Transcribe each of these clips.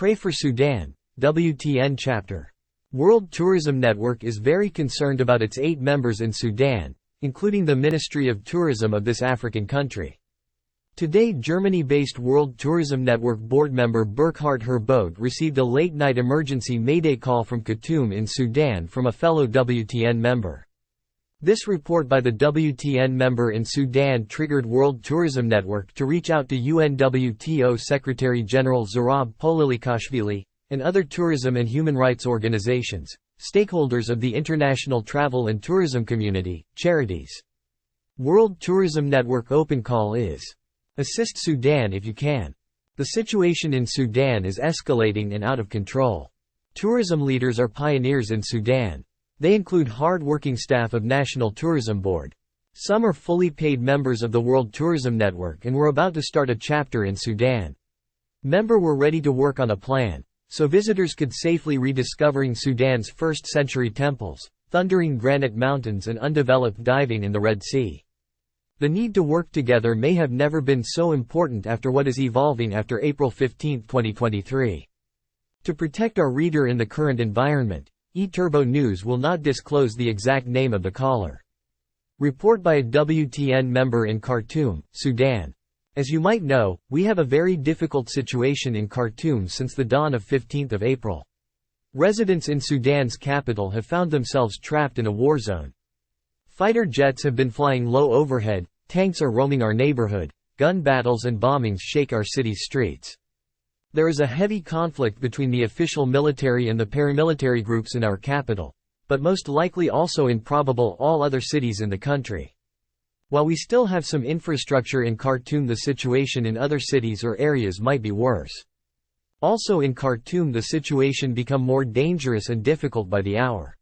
Pray for Sudan, WTN chapter. World Tourism Network is very concerned about its 8 members in Sudan, including the Ministry of Tourism of this African country. Today, Germany-based World Tourism Network board member Burkhard Herbold received a late-night emergency mayday call from Khartoum in Sudan from a fellow WTN member. This report by the WTN member in Sudan triggered World Tourism Network to reach out to UNWTO Secretary-General Zurab Polilikashvili, and other tourism and human rights organizations, stakeholders of the international travel and tourism community, charities. World Tourism Network open call is: assist Sudan if you can. The situation in Sudan is escalating and out of control. Tourism leaders are pioneers in Sudan. They include hard-working staff of National Tourism Board. Some are fully paid members of the World Tourism Network and were about to start a chapter in Sudan. Members were ready to work on a plan, so visitors could safely rediscovering Sudan's 1st-century temples, thundering granite mountains and undeveloped diving in the Red Sea. The need to work together may have never been so important after what is evolving after April 15, 2023. To protect our reader in the current environment, eTurbo News will not disclose the exact name of the caller. Report by a WTN member in Khartoum, Sudan. As you might know, we have a very difficult situation in Khartoum since the dawn of 15th of April. Residents in Sudan's capital have found themselves trapped in a war zone. Fighter jets have been flying low overhead, tanks are roaming our neighborhood, gun battles and bombings shake our city's streets. There is a heavy conflict between the official military and the paramilitary groups in our capital, but most likely also in probable all other cities in the country. While we still have some infrastructure in Khartoum, the situation in other cities or areas might be worse. Also in Khartoum, the situation become more dangerous and difficult by the hour.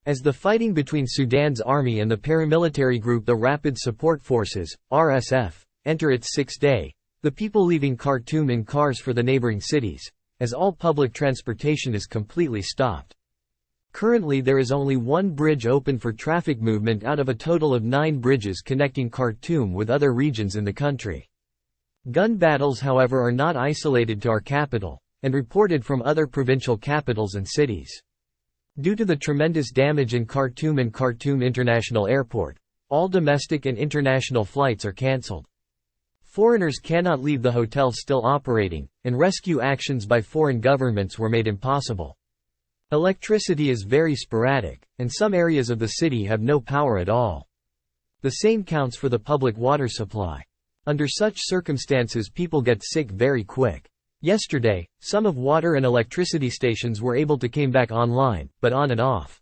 As the fighting between Sudan's army and the paramilitary group the Rapid Support Forces, RSF, enter its 6th day, the people leaving Khartoum in cars for the neighboring cities, as all public transportation is completely stopped. Currently there is only one bridge open for traffic movement out of a total of 9 bridges connecting Khartoum with other regions in the country. Gun battles, however, are not isolated to our capital, and reported from other provincial capitals and cities. Due to the tremendous damage in Khartoum and Khartoum International Airport, all domestic and international flights are cancelled. Foreigners cannot leave the hotels still operating, and rescue actions by foreign governments were made impossible. Electricity is very sporadic, and some areas of the city have no power at all. The same counts for the public water supply. Under such circumstances, people get sick very quick. Yesterday, some of water and electricity stations were able to come back online, but on and off.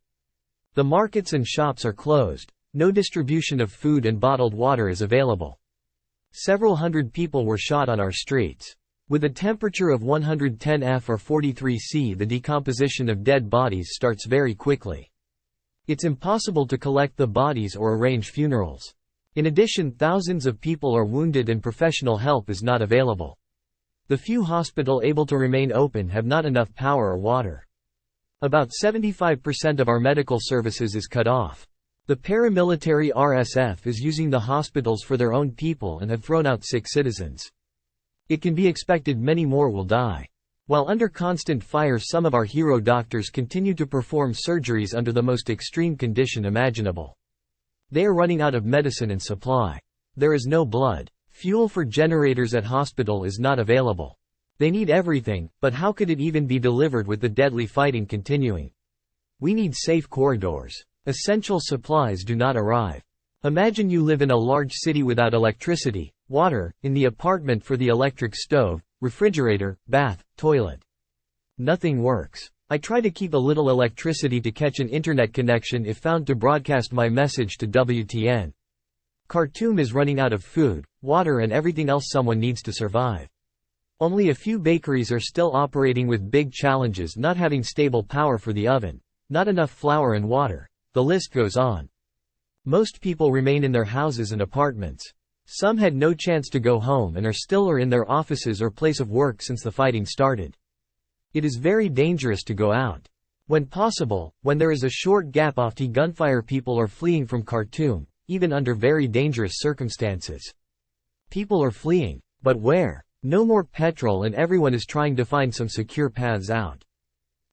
The markets and shops are closed. No distribution of food and bottled water is available. Several hundred people were shot on our streets. With a temperature of 110 F or 43 C, the decomposition of dead bodies starts very quickly. It's impossible to collect the bodies or arrange funerals. In addition, thousands of people are wounded and professional help is not available. The few hospitals able to remain open have not enough power or water. About 75% of our medical services is cut off. The paramilitary RSF is using the hospitals for their own people and have thrown out sick citizens. It can be expected many more will die. While under constant fire, some of our hero doctors continue to perform surgeries under the most extreme condition imaginable. They are running out of medicine and supply. There is no blood. Fuel for generators at hospital is not available. They need everything, but how could it even be delivered with the deadly fighting continuing? We need safe corridors. Essential supplies do not arrive. Imagine you live in a large city without electricity, water, in the apartment for the electric stove, refrigerator, bath, toilet. Nothing works. I try to keep a little electricity to catch an internet connection if found to broadcast my message to WTN. Khartoum is running out of food, water and everything else someone needs to survive. Only a few bakeries are still operating with big challenges, not having stable power for the oven, not enough flour and water. The list goes on. Most people remain in their houses and apartments. Some had no chance to go home and are still or in their offices or place of work since the fighting started. It is very dangerous to go out. When possible, when there is a short gap after gunfire, people are fleeing from Khartoum, even under very dangerous circumstances. People are fleeing, but where? No more petrol, and everyone is trying to find some secure paths out.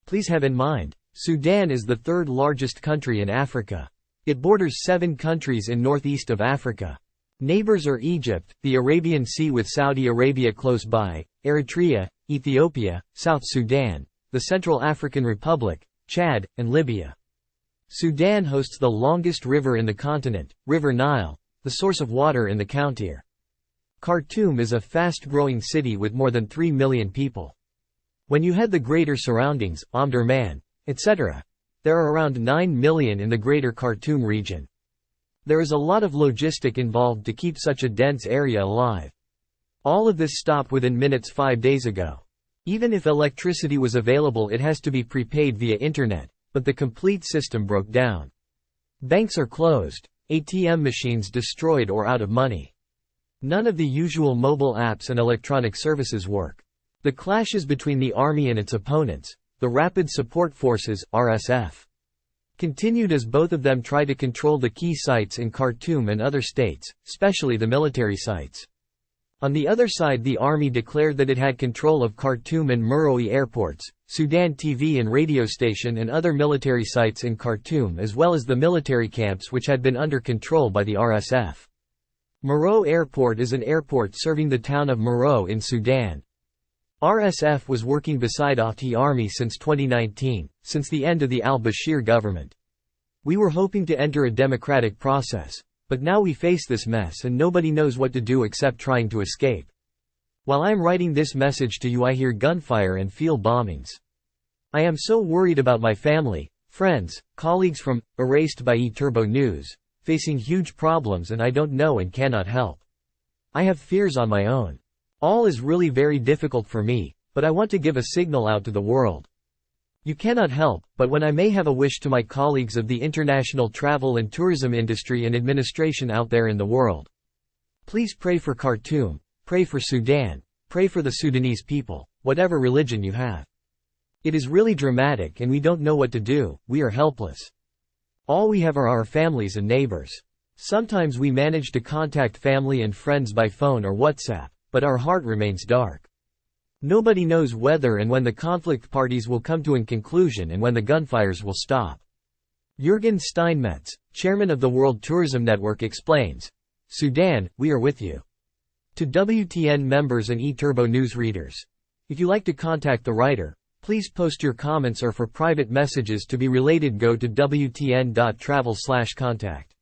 Please have in mind, Sudan is the third largest country in Africa. It borders 7 countries in northeast of Africa. Neighbors are Egypt, the Arabian Sea with Saudi Arabia close by, Eritrea, Ethiopia, South Sudan, the Central African Republic, Chad, and Libya. Sudan hosts the longest river in the continent, River Nile, the source of water in the county. Khartoum is a fast-growing city with more than 3 million people. When you had the greater surroundings, Omdurman, etc., there are around 9 million in the greater Khartoum region. There is a lot of logistic involved to keep such a dense area alive. All of this stopped within minutes 5 days ago. Even if electricity was available, it has to be prepaid via internet, but the complete system broke down. Banks are closed, ATM machines destroyed or out of money. None of the usual mobile apps and electronic services work. The clashes between the army and its opponents, the Rapid Support Forces, RSF, continued as both of them try to control the key sites in Khartoum and other states, especially the military sites. On the other side, the army declared that it had control of Khartoum and Meroe airports, Sudan TV and radio station, and other military sites in Khartoum, as well as the military camps which had been under control by the RSF. Meroe Airport is an airport serving the town of Meroe in Sudan. RSF was working beside the army since 2019, since the end of the al-Bashir government. We were hoping to enter a democratic process, but now we face this mess and nobody knows what to do except trying to escape. While I am writing this message to you, I hear gunfire and feel bombings. I am so worried about my family, friends, colleagues from Erased by Turbo News, facing huge problems, and I don't know and cannot help. I have fears on my own. All is really very difficult for me, but I want to give a signal out to the world. You cannot help, but when I may have a wish to my colleagues of the international travel and tourism industry and administration out there in the world. Please pray for Khartoum, pray for Sudan, pray for the Sudanese people, whatever religion you have. It is really dramatic and we don't know what to do, we are helpless. All we have are our families and neighbors. Sometimes we manage to contact family and friends by phone or WhatsApp, but our heart remains dark. Nobody knows whether and when the conflict parties will come to a conclusion and when the gunfires will stop. Jürgen Steinmetz, chairman of the World Tourism Network, explains, Sudan, we are with you. To WTN members and eTurbo News readers, if you like to contact the writer, please post your comments, or for private messages to be related go to wtn.travel/contact.